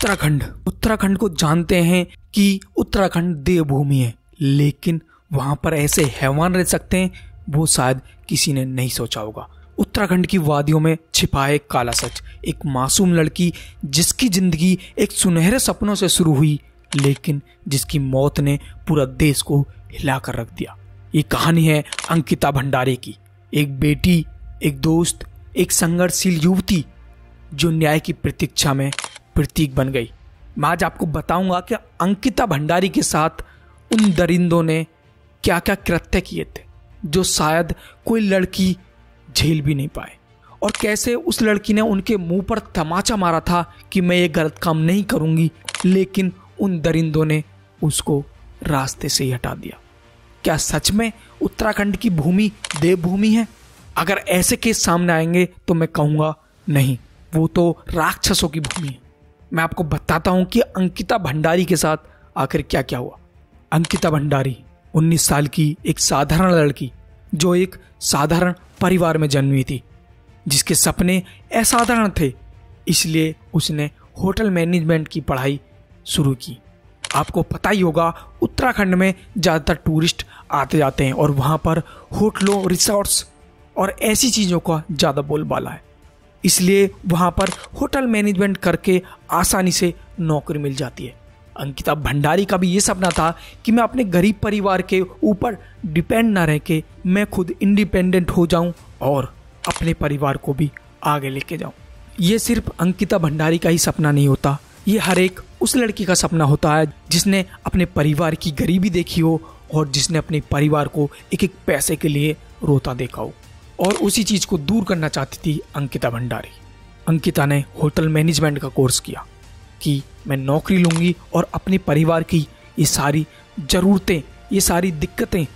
उत्तराखंड को जानते हैं कि उत्तराखंड देवभूमि है, लेकिन वहां पर ऐसे हैवान रह सकते हैं वो शायद किसी ने नहीं सोचा होगा। उत्तराखंड की वादियों में छिपा है काला सच, एक मासूम लड़की जिसकी जिंदगी एक सुनहरे सपनों से शुरू हुई, लेकिन जिसकी मौत ने पूरा देश को हिलाकर रख दिया। ये कहानी है अंकिता भंडारी की, एक बेटी, एक दोस्त, एक संघर्षशील युवती जो न्याय की प्रतीक्षा में प्रतीक बन गई। मैं आज आपको बताऊंगा कि अंकिता भंडारी के साथ उन दरिंदों ने क्या क्या कृत्य किए थे जो शायद कोई लड़की झेल भी नहीं पाए, और कैसे उस लड़की ने उनके मुंह पर तमाचा मारा था कि मैं ये गलत काम नहीं करूंगी, लेकिन उन दरिंदों ने उसको रास्ते से ही हटा दिया। क्या सच में उत्तराखंड की भूमि देवभूमि है? अगर ऐसे केस सामने आएंगे तो मैं कहूँगा नहीं, वो तो राक्षसों की भूमि है। मैं आपको बताता हूँ कि अंकिता भंडारी के साथ आखिर क्या क्या हुआ। अंकिता भंडारी 19 साल की एक साधारण लड़की जो एक साधारण परिवार में जन्मी थी, जिसके सपने असाधारण थे, इसलिए उसने होटल मैनेजमेंट की पढ़ाई शुरू की। आपको पता ही होगा उत्तराखंड में ज़्यादातर टूरिस्ट आते जाते हैं और वहाँ पर होटलों, रिसोर्ट्स और ऐसी चीज़ों का ज़्यादा बोलबाला है, इसलिए वहाँ पर होटल मैनेजमेंट करके आसानी से नौकरी मिल जाती है। अंकिता भंडारी का भी ये सपना था कि मैं अपने गरीब परिवार के ऊपर डिपेंड ना रह के मैं खुद इंडिपेंडेंट हो जाऊं और अपने परिवार को भी आगे लेके जाऊं। ये सिर्फ अंकिता भंडारी का ही सपना नहीं होता, ये हर एक उस लड़की का सपना होता है जिसने अपने परिवार की गरीबी देखी हो और जिसने अपने परिवार को एक एक पैसे के लिए रोता देखा हो, और उसी चीज़ को दूर करना चाहती थी अंकिता भंडारी। अंकिता ने होटल मैनेजमेंट का कोर्स किया कि मैं नौकरी लूँगी और अपने परिवार की ये सारी ज़रूरतें, ये सारी दिक्कतें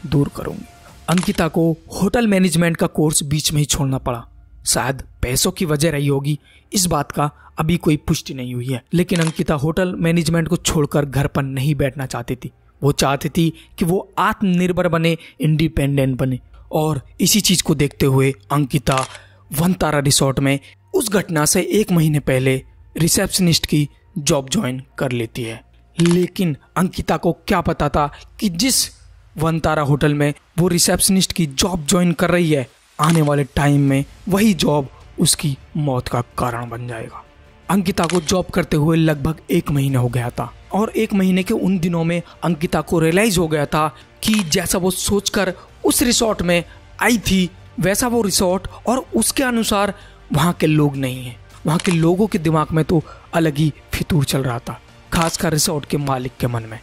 दूर करूँगी। अंकिता को होटल मैनेजमेंट का कोर्स बीच में ही छोड़ना पड़ा। शायद पैसों की वजह रही होगी, इस बात का अभी कोई पुष्टि नहीं हुई है, लेकिन अंकिता होटल मैनेजमेंट को छोड़कर घर पर नहीं बैठना चाहती थी। वो चाहती थी कि वो आत्मनिर्भर बने, इंडिपेंडेंट बने, और इसी चीज़ को देखते हुए अंकिता वनतारा रिसोर्ट में उस घटना से 1 महीने पहले रिसेप्शनिस्ट की जॉब ज्वाइन कर लेती है। लेकिन अंकिता को क्या पता था कि जिस वनतारा होटल में वो रिसेप्शनिस्ट की जॉब ज्वाइन कर रही है, आने वाले टाइम में वही जॉब उसकी मौत का कारण बन जाएगा। अंकिता को जॉब करते हुए लगभग 1 महीना हो गया था, और 1 महीने के उन दिनों में अंकिता को रियलाइज हो गया था कि जैसा वो सोचकर उस रिसोर्ट में आई थी वैसा वो रिसोर्ट और उसके अनुसार वहाँ के लोग नहीं हैं। वहाँ के लोगों के दिमाग में तो अलग ही फितूर चल रहा था, खासकर रिसोर्ट के मालिक के मन में।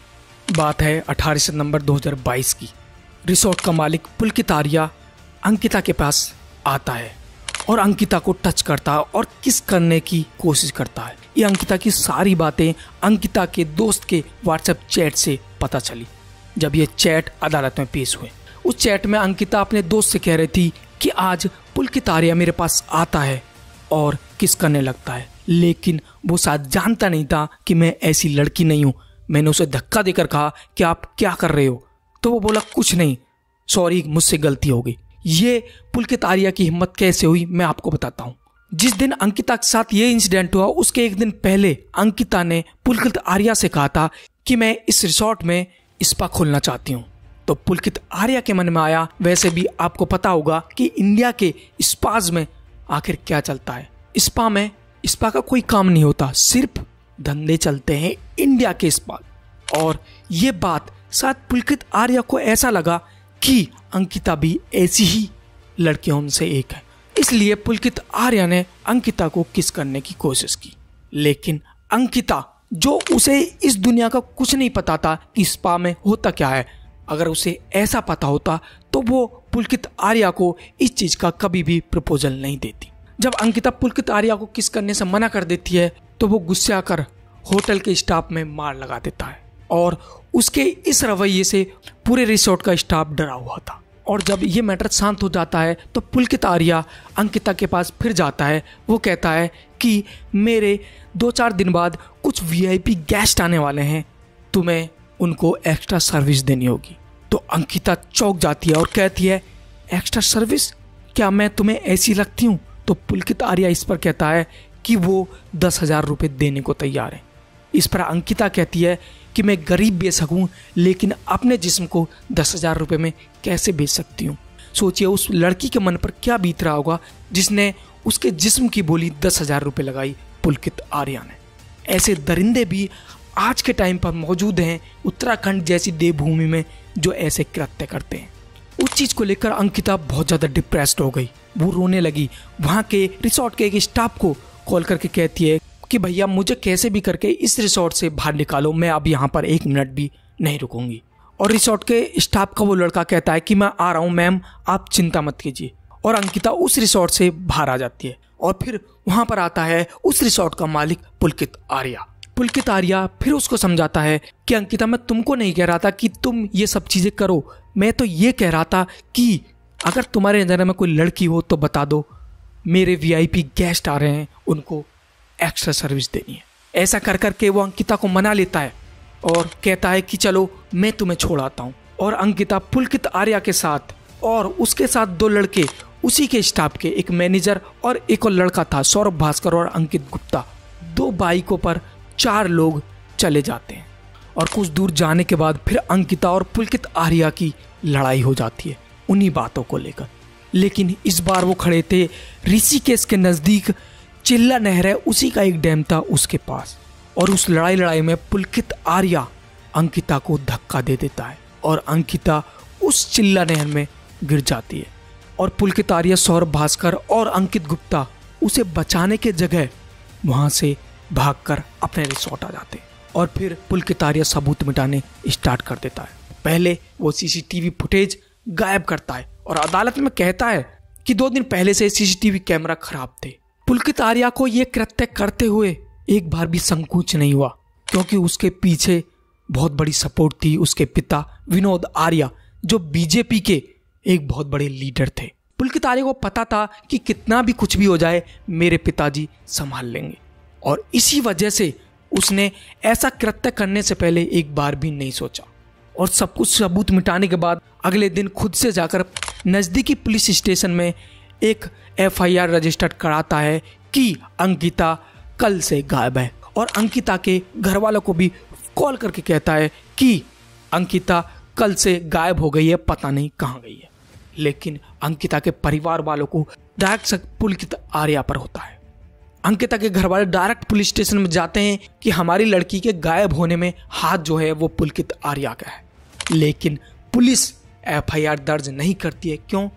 बात है 18 सितंबर 2022 की। रिसोर्ट का मालिक पुलकित आर्या अंकिता के पास आता है और अंकिता को टच करता है और किस करने की कोशिश करता है। ये अंकिता की सारी बातें अंकिता के दोस्त के व्हाट्सएप चैट से पता चली। जब ये चैट अदालत में पेश हुए, उस चैट में अंकिता अपने दोस्त से कह रही थी कि आज पुलकित आर्या मेरे पास आता है और किस करने लगता है, लेकिन वो शायद जानता नहीं था कि मैं ऐसी लड़की नहीं हूँ। मैंने उसे धक्का देकर कहा कि आप क्या कर रहे हो, तो वो बोला कुछ नहीं, सॉरी, मुझसे गलती हो गई। ये पुलकित आर्या की हिम्मत कैसे हुई मैं आपको बताता हूँ। जिस दिन अंकिता के साथ ये इंसिडेंट हुआ उसके 1 दिन पहले अंकिता ने पुलकित आर्या से कहा था कि मैं इस रिसोर्ट में स्पा खोलना चाहती हूँ। तो पुलकित आर्या के मन में आया, वैसे भी आपको पता होगा कि इंडिया के स्पाज में आखिर क्या चलता है। स्पा में स्पा का कोई काम नहीं होता, सिर्फ धंधे चलते हैं इंडिया के स्पा। और ये बात शायद पुलकित आर्या को ऐसा लगा कि अंकिता भी ऐसी ही लड़कियों में से एक है, इसलिए पुलकित आर्या ने अंकिता को किस करने की कोशिश की। लेकिन अंकिता, जो उसे इस दुनिया का कुछ नहीं पता था कि स्पा में होता क्या है, अगर उसे ऐसा पता होता तो वो पुलकित आर्या को इस चीज़ का कभी भी प्रपोजल नहीं देती। जब अंकिता पुलकित आर्या को किस करने से मना कर देती है तो वो गुस्से आकर होटल के स्टाफ में मार लगा देता है, और उसके इस रवैये से पूरे रिसोर्ट का स्टाफ डरा हुआ था। और जब ये मैटर शांत हो जाता है तो पुलकित आर्या अंकिता के पास फिर जाता है। वो कहता है कि मेरे 2-4 दिन बाद कुछ VIP गेस्ट आने वाले हैं, तुम्हें उनको एक्स्ट्रा सर्विस देनी होगी। तो अंकिता चौंक जाती है और कहती है, एक्स्ट्रा सर्विस? क्या मैं तुम्हें ऐसी लगती हूँ? तो पुलकित आर्या इस पर कहता है कि वो 10,000 रुपये देने को तैयार है। इस पर अंकिता कहती है कि मैं गरीब बेशक हूँ, लेकिन अपने जिस्म को 10,000 रुपये में कैसे बेच सकती हूँ। सोचिए उस लड़की के मन पर क्या बीत रहा होगा जिसने उसके जिस्म की बोली 10,000 रुपये लगाई पुलकित आर्या ने। ऐसे दरिंदे भी आज के टाइम पर मौजूद हैं उत्तराखंड जैसी देवभूमि में जो ऐसे कृत्य करते हैं। उस चीज़ को लेकर अंकिता बहुत ज़्यादा डिप्रेस्ड हो गई। वो रोने लगी। वहाँ के रिसोर्ट के एक स्टाफ को कॉल करके कहती है कि भैया मुझे कैसे भी करके इस रिसोर्ट से बाहर निकालो, मैं अब यहाँ पर 1 मिनट भी नहीं रुकूंगी। और रिसोर्ट के स्टाफ का वो लड़का कहता है कि मैं आ रहा हूँ मैम, आप चिंता मत कीजिए। और अंकिता उस रिसोर्ट से बाहर आ जाती है और फिर वहाँ पर आता है उस रिसोर्ट का मालिक पुलकित आर्या। पुलकित आर्या फिर उसको समझाता है कि अंकिता मैं तुमको नहीं कह रहा था कि तुम ये सब चीज़ें करो, मैं तो ये कह रहा था कि अगर तुम्हारे नज़र में कोई लड़की हो तो बता दो, मेरे VIP गेस्ट आ रहे हैं, उनको एक्स्ट्रा सर्विस देनी है। ऐसा कर करके वो अंकिता को मना लेता है और कहता है कि चलो मैं तुम्हें छोड़ आता हूँ। और अंकिता पुलकित आर्या के साथ और उसके साथ 2 लड़के उसी के स्टाफ के, एक मैनेजर और एक और लड़का था सौरभ भास्कर और अंकित गुप्ता, 2 बाइकों पर 4 लोग चले जाते हैं। और कुछ दूर जाने के बाद फिर अंकिता और पुलकित आर्या की लड़ाई हो जाती है उन्हीं बातों को लेकर। लेकिन इस बार वो खड़े थे ऋषिकेश के नज़दीक, चिल्ला नहर है उसी का एक डैम था उसके पास। और उस लड़ाई में पुलकित आर्या अंकिता को धक्का दे देता है और अंकिता उस चिल्ला नहर में गिर जाती है। और पुलकित आर्या, सौरभ भास्कर और अंकित गुप्ता उसे बचाने के जगह वहाँ से भागकर अपने रिसोर्ट आ जाते हैं। और फिर पुलकित आर्या सबूत मिटाने स्टार्ट कर देता है। पहले वो CCTV फुटेज गायब करता है और अदालत में कहता है कि 2 दिन पहले से CCTV कैमरा खराब थे। पुलकित आर्या को ये कृत्य करते हुए एक बार भी संकोच नहीं हुआ, क्योंकि उसके पीछे बहुत बड़ी सपोर्ट थी उसके पिता विनोद आर्या, जो BJP के एक बहुत बड़े लीडर थे। पुलकित आर्या को पता था कि कितना भी कुछ भी हो जाए मेरे पिताजी संभाल लेंगे, और इसी वजह से उसने ऐसा कृत्य करने से पहले एक बार भी नहीं सोचा। और सब कुछ सबूत मिटाने के बाद अगले दिन खुद से जाकर नज़दीकी पुलिस स्टेशन में एक FIR रजिस्टर्ड कराता है कि अंकिता कल से गायब है। और अंकिता के घर वालों को भी कॉल करके कहता है कि अंकिता कल से गायब हो गई है, पता नहीं कहाँ गई है। लेकिन अंकिता के परिवार वालों को डायरेक्ट शक पुलकित आर्या पर होता है। अंकिता के घर वाले डायरेक्ट पुलिस स्टेशन में जाते हैं कि हमारी लड़की के गायब होने में हाथ जो है वो पुलकित आर्या का है। लेकिन पुलिस FIR दर्ज नहीं करती है। क्यों?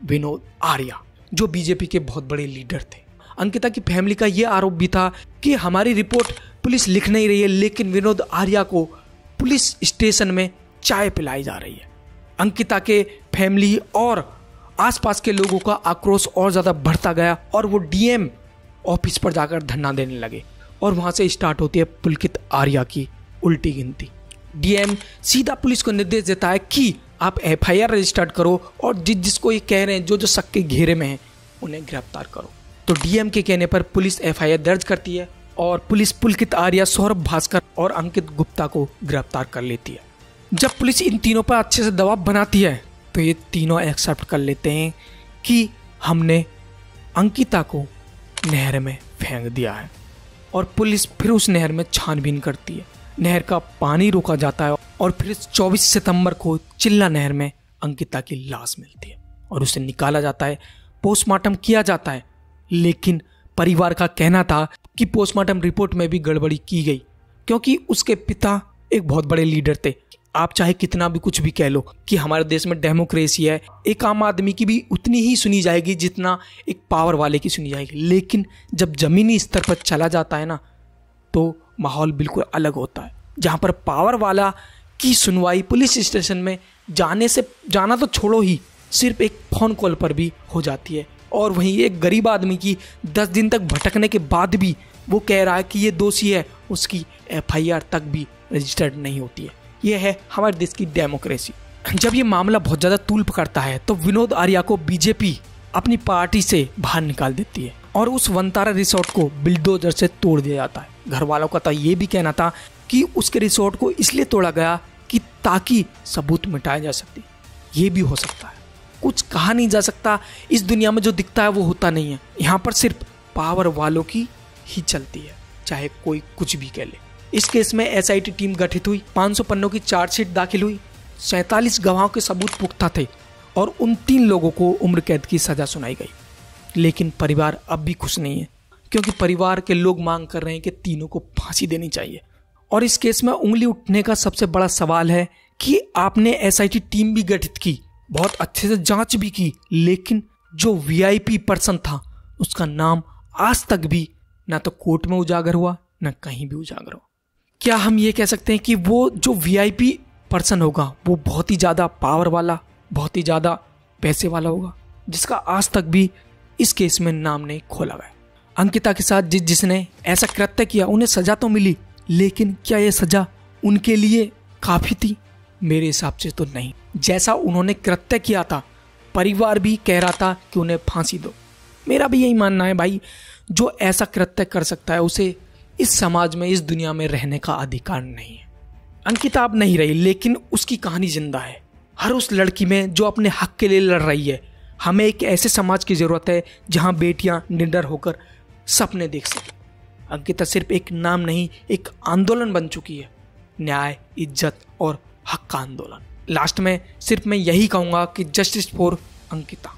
विनोद आर्या जो BJP के बहुत बड़े लीडर थे। अंकिता की फैमिली का ये आरोप भी था कि हमारी रिपोर्ट पुलिस लिख नहीं रही है, लेकिन विनोद आर्या को पुलिस स्टेशन में चाय पिलाई जा रही है। अंकिता के फैमिली और आसपास के लोगों का आक्रोश और ज़्यादा बढ़ता गया और वो DM ऑफिस पर जाकर धरना देने लगे। और वहाँ से स्टार्ट होती है पुलकित आर्या की उल्टी गिनती। DM सीधा पुलिस को निर्देश देता है कि आप FIR रजिस्टर्ड करो और जिसको ये कह रहे हैं, जो शक के घेरे में हैं, उन्हें गिरफ्तार करो। तो DM के कहने पर पुलिस FIR दर्ज करती है और पुलिस पुलकित आर्या, सौरभ भास्कर और अंकित गुप्ता को गिरफ्तार कर लेती है। जब पुलिस इन तीनों पर अच्छे से दबाव बनाती है तो ये तीनों एक्सेप्ट कर लेते हैं कि हमने अंकिता को नहर में फेंक दिया है। और पुलिस फिर उस नहर में छानबीन करती है। नहर का पानी रोका जाता है और फिर 24 सितंबर को चिल्ला नहर में अंकिता की लाश मिलती है और उसे निकाला जाता है, पोस्टमार्टम किया जाता है। लेकिन परिवार का कहना था कि पोस्टमार्टम रिपोर्ट में भी गड़बड़ी की गई, क्योंकि उसके पिता एक बहुत बड़े लीडर थे। आप चाहे कितना भी कुछ भी कह लो कि हमारे देश में डेमोक्रेसी है, एक आम आदमी की भी उतनी ही सुनी जाएगी जितना एक पावर वाले की सुनी जाएगी। लेकिन जब जमीनी स्तर पर चला जाता है ना, तो माहौल बिल्कुल अलग होता है, जहाँ पर पावर वाला की सुनवाई पुलिस स्टेशन में जाना तो छोड़ो ही, सिर्फ एक फ़ोन कॉल पर भी हो जाती है। और वहीं एक गरीब आदमी की 10 दिन तक भटकने के बाद भी वो कह रहा है कि ये दोषी है, उसकी FIR तक भी रजिस्टर्ड नहीं होती है। ये है हमारे देश की डेमोक्रेसी। जब ये मामला बहुत ज़्यादा तूल पकड़ता है तो विनोद आर्या को BJP अपनी पार्टी से बाहर निकाल देती है और उस वनतारा रिसोर्ट को बिल्डोजर से तोड़ दिया जाता है। घर वालों का तो ये भी कहना था कि उसके रिसोर्ट को इसलिए तोड़ा गया कि ताकि सबूत मिटाया जा सकते। ये भी हो सकता है, कुछ कहा नहीं जा सकता। इस दुनिया में जो दिखता है वो होता नहीं है। यहाँ पर सिर्फ पावर वालों की ही चलती है, चाहे कोई कुछ भी कह ले। इस केस में एसआईटी टीम गठित हुई, 500 पन्नों की चार्जशीट दाखिल हुई, 47 गवाहों के सबूत पुख्ता थे और उन 3 लोगों को उम्र कैद की सजा सुनाई गई। लेकिन परिवार अब भी खुश नहीं है, क्योंकि परिवार के लोग मांग कर रहे हैं कि तीनों को फांसी देनी चाहिए। और इस केस में उंगली उठने का सबसे बड़ा सवाल है कि आपने एसआईटी टीम भी गठित की, बहुत अच्छे से जांच भी की, लेकिन जो वीआईपी पर्सन था उसका नाम आज तक भी ना तो कोर्ट में उजागर हुआ, ना कहीं भी उजागर हुआ। क्या हम ये कह सकते हैं कि वो जो वीआईपी पर्सन होगा वो बहुत ही ज़्यादा पावर वाला, बहुत ही ज़्यादा पैसे वाला होगा, जिसका आज तक भी इस केस में नाम नहीं खोला गया? अंकिता के साथ जिसने ऐसा कृत्य किया उन्हें सजा तो मिली, लेकिन क्या ये सजा उनके लिए काफ़ी थी? मेरे हिसाब से तो नहीं। जैसा उन्होंने कृत्य किया था, परिवार भी कह रहा था कि उन्हें फांसी दो। मेरा भी यही मानना है भाई, जो ऐसा कृत्य कर सकता है उसे इस समाज में, इस दुनिया में रहने का अधिकार नहीं है। अंकिता अब नहीं रही, लेकिन उसकी कहानी जिंदा है हर उस लड़की में जो अपने हक के लिए लड़ रही है। हमें एक ऐसे समाज की ज़रूरत है जहां बेटियां निडर होकर सपने देख सकें। अंकिता सिर्फ एक नाम नहीं, एक आंदोलन बन चुकी है, न्याय, इज्जत और हक का आंदोलन। लास्ट में सिर्फ मैं यही कहूँगा कि जस्टिस फॉर अंकिता।